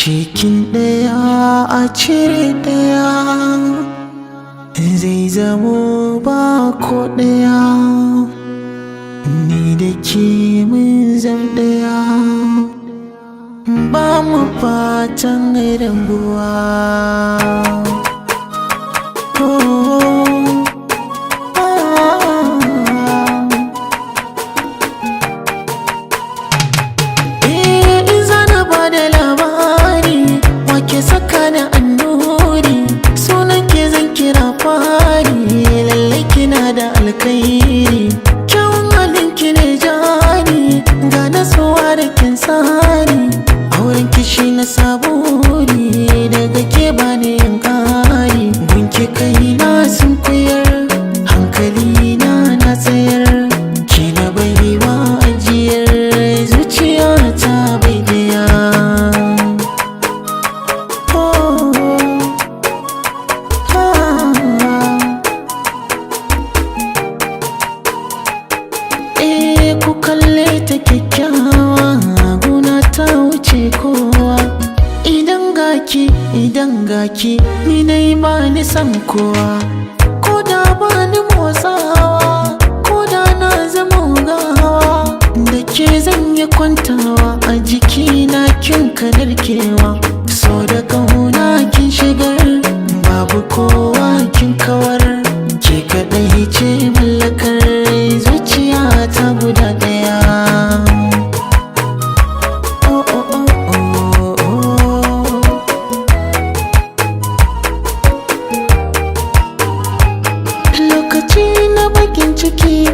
cikin ɗaya a cire ɗaya zai zamo ba ko ɗaya. Ni da ke mun zam ɗaya, ba mu fatan rabuwa. Saka da annuri sunan ke zan kira fari, lallai kina da alkairi, kyawun halin ki ne jari, ga nasuwa da kin tsari, auren kishi na saburi, daga ke bani yin kari, gunki kai na sun kuyar, hankali na tsayar, ki na baiwa ajiyar zuciya ta bai daya. Ku kalle ta kyakkyawa, guna ta wuce kowa. Idan gaki ni nai ba ni san kowa, ko da ba ni motsawa, ko da na zama gawa, da ke zan yi kwantawa a jikina kin kadarkewa. So da kauna kin shigar, babu kowa kin kawar, ke kaɗai ce mallakar zuciya ta guda ɗaya. Lokaci na bakin ciki